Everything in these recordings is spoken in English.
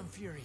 fury.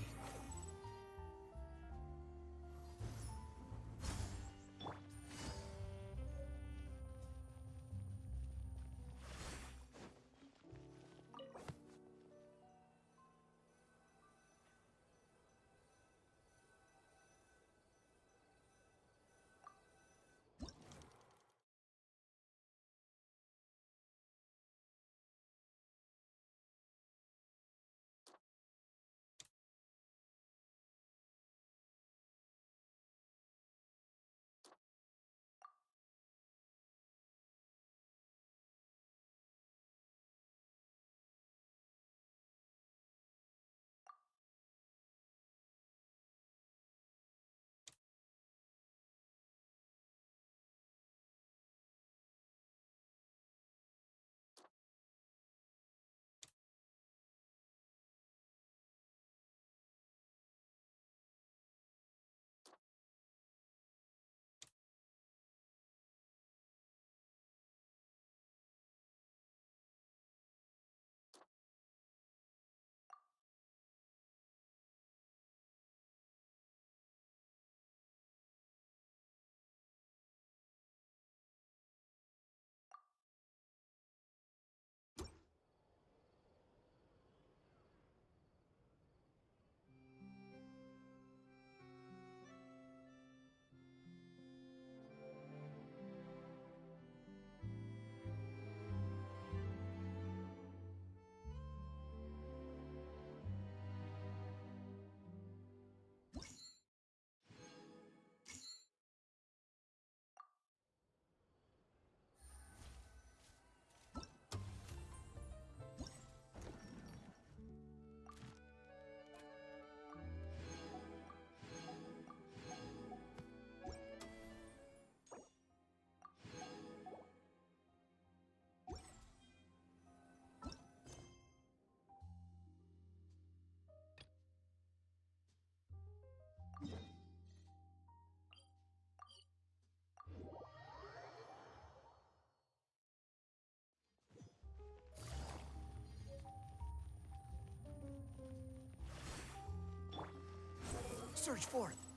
Search forth.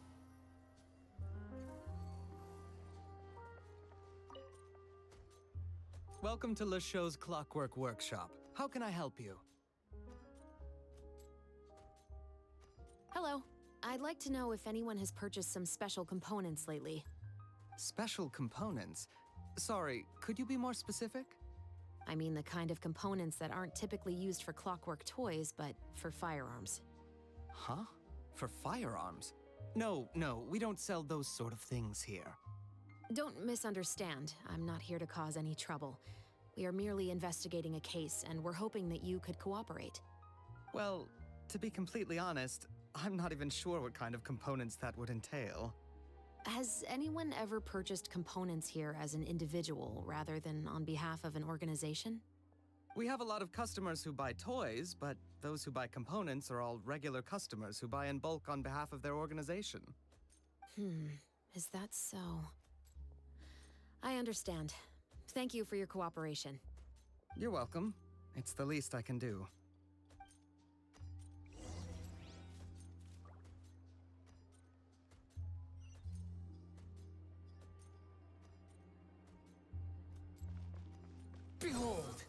Welcome to LeChaux's Clockwork Workshop. How can I help you? Hello. I'd like to know if anyone has purchased some special components lately. Special components? Sorry, could you be more specific? I mean the kind of components that aren't typically used for clockwork toys, but for firearms. Huh? For firearms? No, we don't sell those sort of things here. Don't misunderstand. I'm not here to cause any trouble. We are merely investigating a case, and we're hoping that you could cooperate. Well, to be completely honest, I'm not even sure what kind of components that would entail. Has anyone ever purchased components here as an individual rather than on behalf of an organization? We have a lot of customers who buy toys, but those who buy components are all regular customers who buy in bulk on behalf of their organization. Is that so? I understand. Thank you for your cooperation. You're welcome. It's the least I can do. Behold!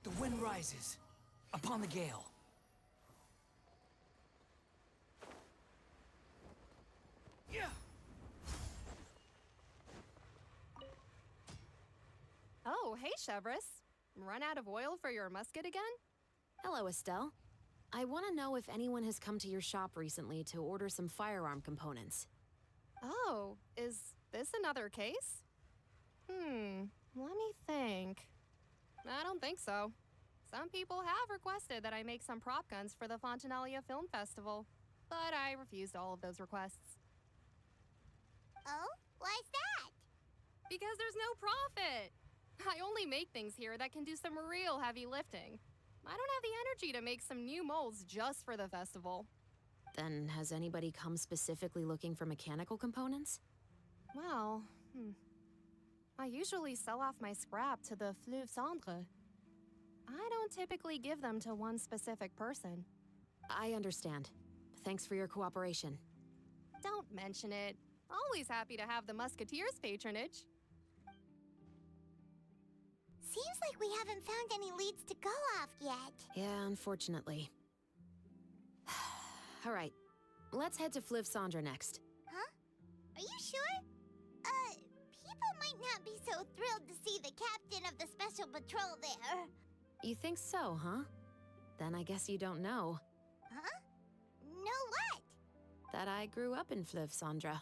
The wind rises upon the gale. Yeah. Oh, hey, Chevrolet. Run out of oil for your musket again? Hello, Estelle. I want to know if anyone has come to your shop recently to order some firearm components. Oh, is this another case? Let me think. I don't think so. Some people have requested that I make some prop guns for the Fontanalia Film Festival, but I refused all of those requests. Oh? Why's that? Because there's no profit! I only make things here that can do some real heavy lifting. I don't have the energy to make some new molds just for the festival. Then has anybody come specifically looking for mechanical components? Well, I usually sell off my scrap to the Fleuve Cendre. I don't typically give them to one specific person. I understand. Thanks for your cooperation. Don't mention it. Always happy to have the Musketeers' patronage. Seems like we haven't found any leads to go off yet. Yeah, unfortunately. All right, let's head to Fleuve Cendre next. Huh? Are you sure? People might not be so thrilled to see the captain of the special patrol there. You think so, huh? Then I guess you don't know Huh? Know what? that I grew up in Fleuve Cendre.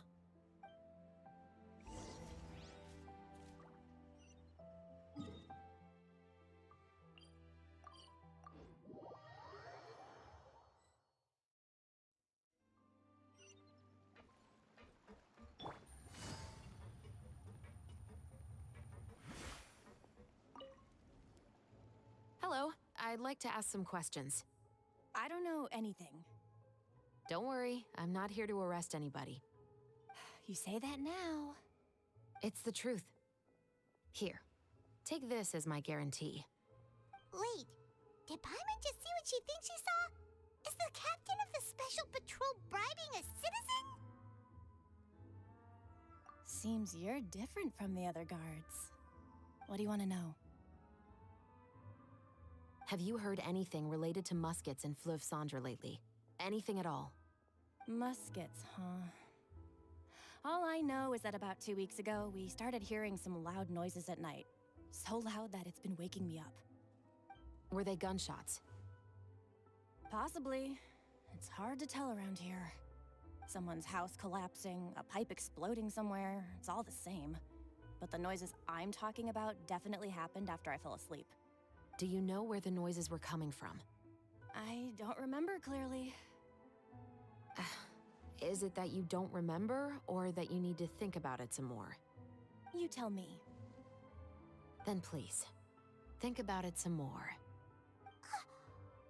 Hello, I'd like to ask some questions. I don't know anything. Don't worry, I'm not here to arrest anybody. You say that now. It's the truth. Here, take this as my guarantee. Wait, did Paimon just see what she thinks she saw? Is the captain of the special patrol bribing a citizen? Seems you're different from the other guards. What do you want to know? Have you heard anything related to muskets in Fleuve Cendre lately? Anything at all? Muskets, huh? All I know is that about 2 weeks ago, we started hearing some loud noises at night. So loud that it's been waking me up. Were they gunshots? Possibly. It's hard to tell around here. Someone's house collapsing, a pipe exploding somewhere, it's all the same. But the noises I'm talking about definitely happened after I fell asleep. Do you know where the noises were coming from? I don't remember clearly. Is it that you don't remember, or that you need to think about it some more? You tell me. Then please, think about it some more.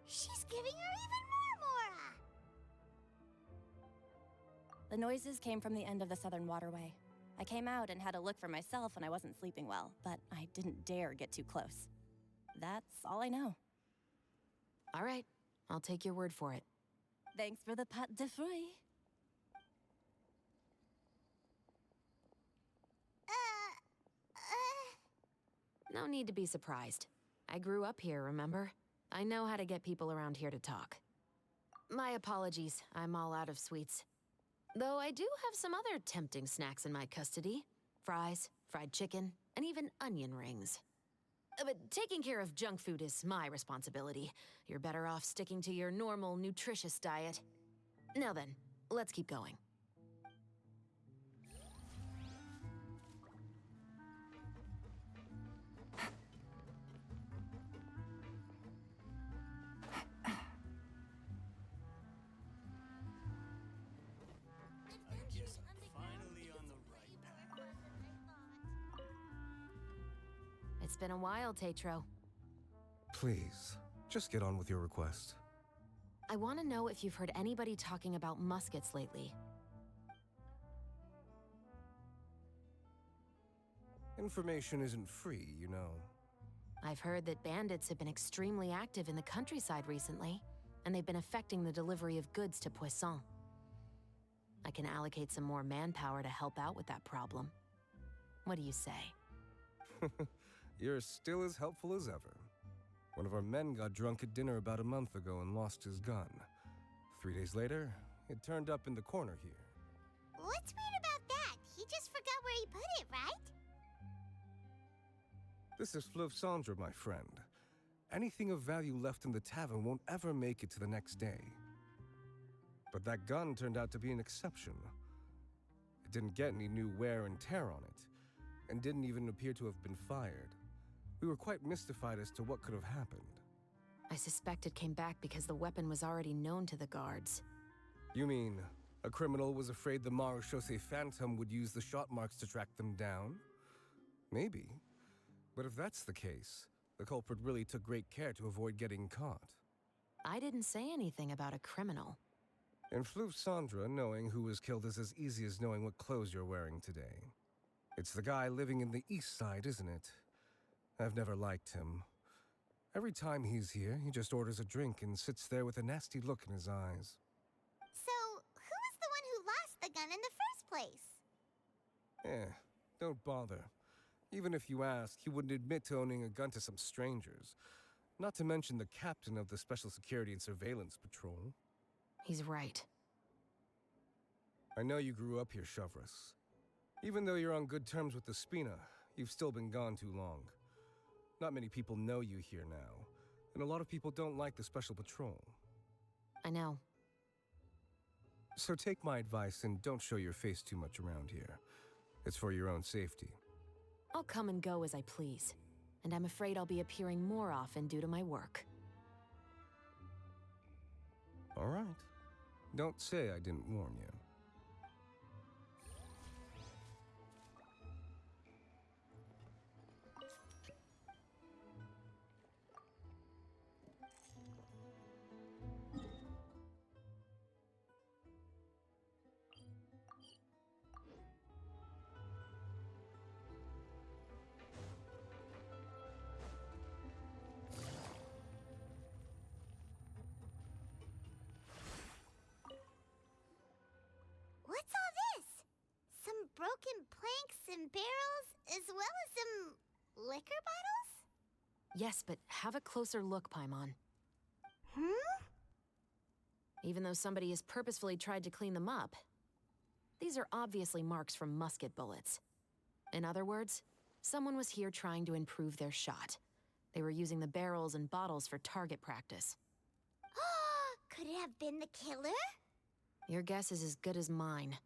She's giving her even more Mora! The noises came from the end of the Southern Waterway. I came out and had a look for myself when I wasn't sleeping well, but I didn't dare get too close. That's all I know. All right, I'll take your word for it. Thanks for the pat de fruits. No need to be surprised. I grew up here, remember? I know how to get people around here to talk. My apologies, I'm all out of sweets. Though I do have some other tempting snacks in my custody. Fries, fried chicken, and even onion rings. But taking care of junk food is my responsibility. You're better off sticking to your normal, nutritious diet. Now then, let's keep going. It's been a while, Tetro. Please, just get on with your request. I want to know if you've heard anybody talking about muskets lately. Information isn't free, you know. I've heard that bandits have been extremely active in the countryside recently, and they've been affecting the delivery of goods to Poisson. I can allocate some more manpower to help out with that problem. What do you say? You're still as helpful as ever. One of our men got drunk at dinner about a month ago and lost his gun. 3 days later, it turned up in the corner here. What's weird about that? He just forgot where he put it, right? This is Fleuve Cendre, my friend. Anything of value left in the tavern won't ever make it to the next day. But that gun turned out to be an exception. It didn't get any new wear and tear on it, and didn't even appear to have been fired. We were quite mystified as to what could have happened. I suspect it came back because the weapon was already known to the guards. You mean, a criminal was afraid the Marechaussee Phantom would use the shot marks to track them down? Maybe. But if that's the case, the culprit really took great care to avoid getting caught. I didn't say anything about a criminal. In Fleuve Sandra, knowing who was killed is as easy as knowing what clothes you're wearing today. It's the guy living in the East Side, isn't it? I've never liked him. Every time he's here, he just orders a drink and sits there with a nasty look in his eyes. So, who was the one who lost the gun in the first place? Don't bother. Even if you ask, he wouldn't admit to owning a gun to some strangers. Not to mention the captain of the Special Security and Surveillance Patrol. He's right. I know you grew up here, Shovris. Even though you're on good terms with the Spina, you've still been gone too long. Not many people know you here now, and a lot of people don't like the Special Patrol. I know. So take my advice and don't show your face too much around here. It's for your own safety. I'll come and go as I please, and I'm afraid I'll be appearing more often due to my work. All right. Don't say I didn't warn you. What's all this? Some broken planks and barrels, as well as some liquor bottles? Yes, but have a closer look, Paimon. Even though somebody has purposefully tried to clean them up, these are obviously marks from musket bullets. In other words, someone was here trying to improve their shot. They were using the barrels and bottles for target practice. Could it have been the killer? Your guess is as good as mine.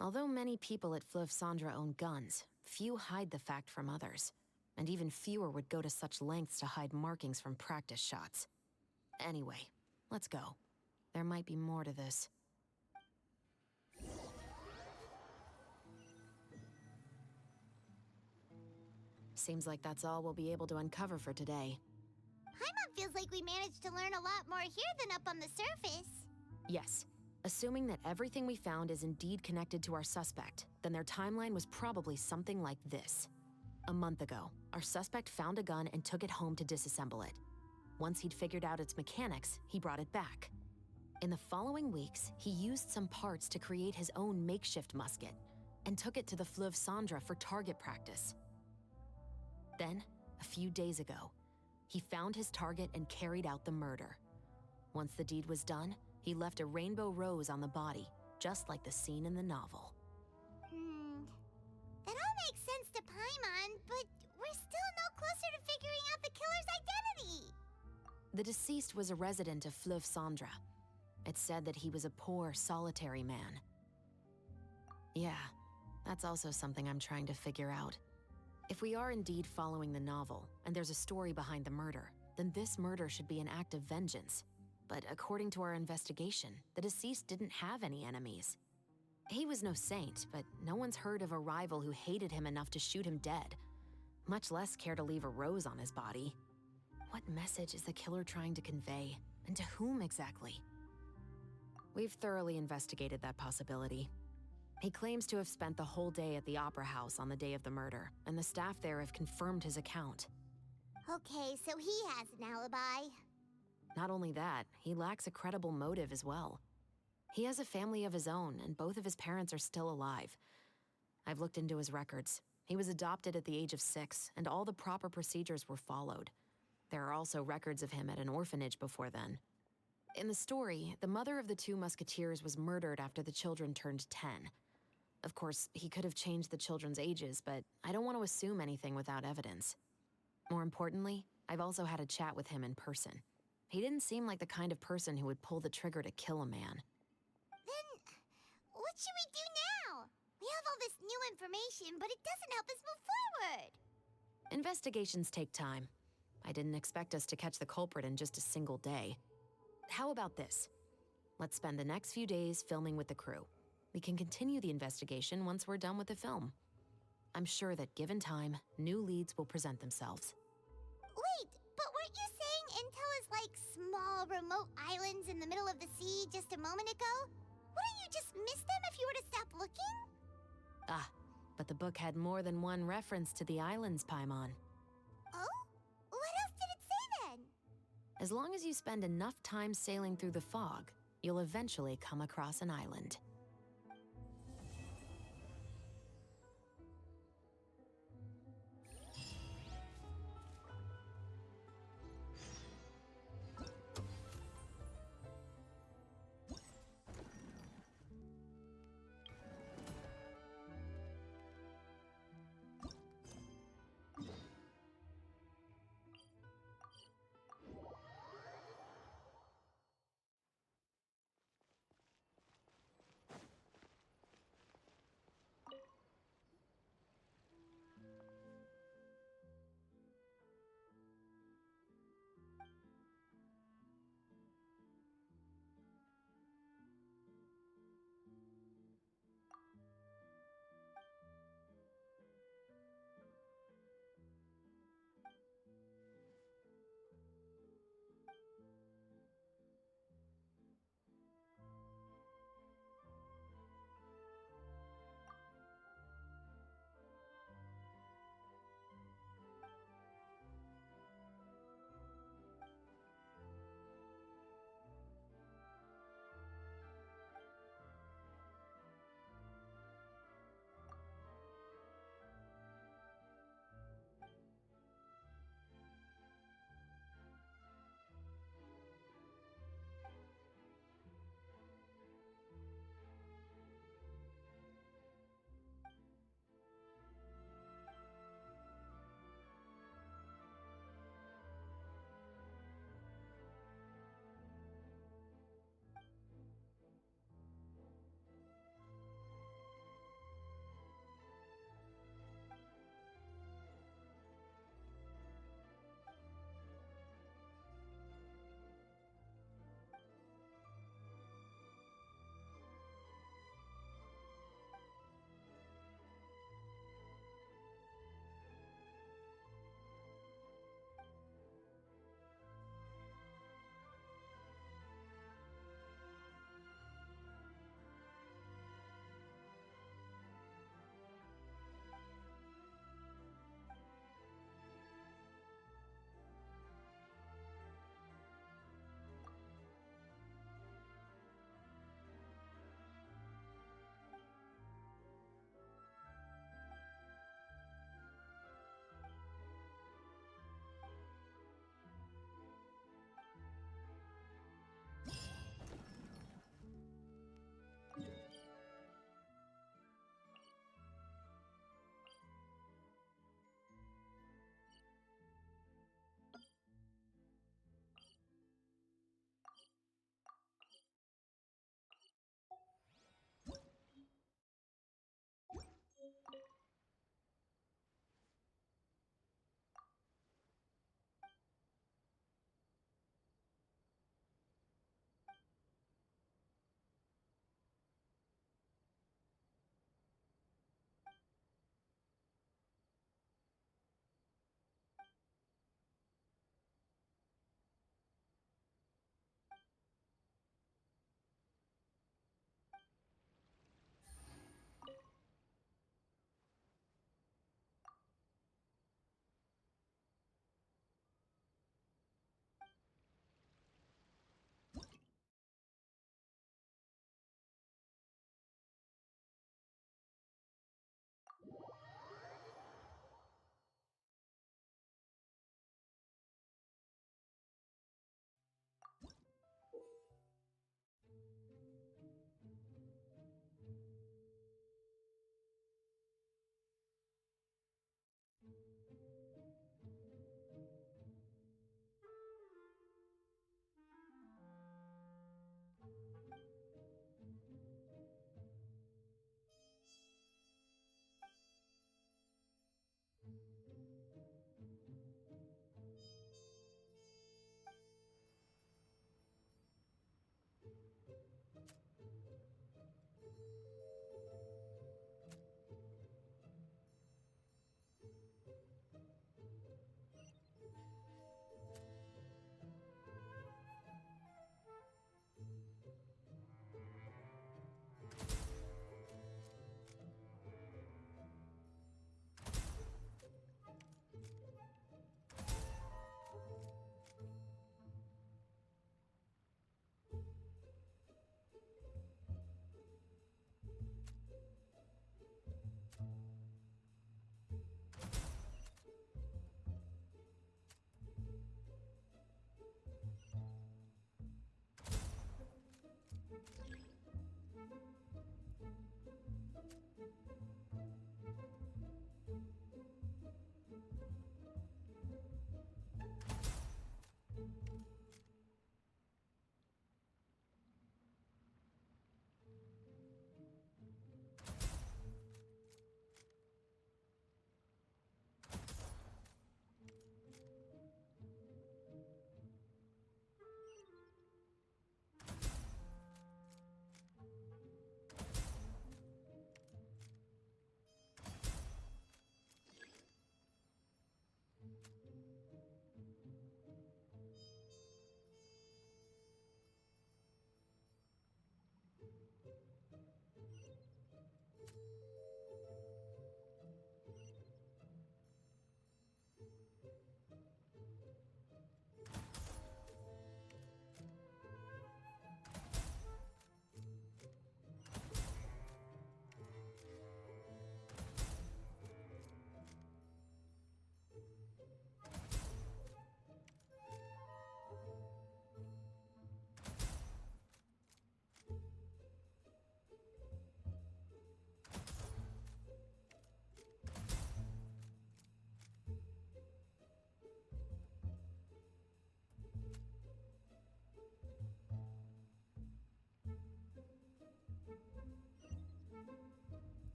Although many people at Fleuve Sandra own guns, few hide the fact from others. And even fewer would go to such lengths to hide markings from practice shots. Anyway, let's go. There might be more to this. Seems like that's all we'll be able to uncover for today. Paimon feels like we managed to learn a lot more here than up on the surface. Yes. Assuming that everything we found is indeed connected to our suspect, then their timeline was probably something like this. A month ago, our suspect found a gun and took it home to disassemble it. Once he'd figured out its mechanics, he brought it back. In the following weeks, he used some parts to create his own makeshift musket and took it to the Fleuve Sandra for target practice. Then, a few days ago, he found his target and carried out the murder. Once the deed was done, he left a rainbow rose on the body, just like the scene in the novel. That all makes sense to Paimon, but we're still no closer to figuring out the killer's identity. The deceased was a resident of Fleuve Sandra. It's said that he was a poor, solitary man. Yeah, that's also something I'm trying to figure out. If we are indeed following the novel, and there's a story behind the murder, then this murder should be an act of vengeance. But according to our investigation, the deceased didn't have any enemies. He was no saint, but no one's heard of a rival who hated him enough to shoot him dead, much less care to leave a rose on his body. What message is the killer trying to convey, and to whom exactly? We've thoroughly investigated that possibility. He claims to have spent the whole day at the Opera House on the day of the murder, and the staff there have confirmed his account. Okay, so he has an alibi. Not only that, he lacks a credible motive as well. He has a family of his own, and both of his parents are still alive. I've looked into his records. He was adopted at the age of 6, and all the proper procedures were followed. There are also records of him at an orphanage before then. In the story, the mother of the 2 musketeers was murdered after the children turned 10. Of course, he could have changed the children's ages, but I don't want to assume anything without evidence. More importantly, I've also had a chat with him in person. He didn't seem like the kind of person who would pull the trigger to kill a man. Then, what should we do now? We have all this new information, but it doesn't help us move forward. Investigations take time. I didn't expect us to catch the culprit in just a single day. How about this? Let's spend the next few days filming with the crew. We can continue the investigation once we're done with the film. I'm sure that given time, new leads will present themselves. Wait, but weren't you saying Intel is like small, remote islands in the middle of the sea just a moment ago? Wouldn't you just miss them if you were to stop looking? Ah, but the book had more than one reference to the islands, Paimon. Oh? What else did it say then? As long as you spend enough time sailing through the fog, you'll eventually come across an island.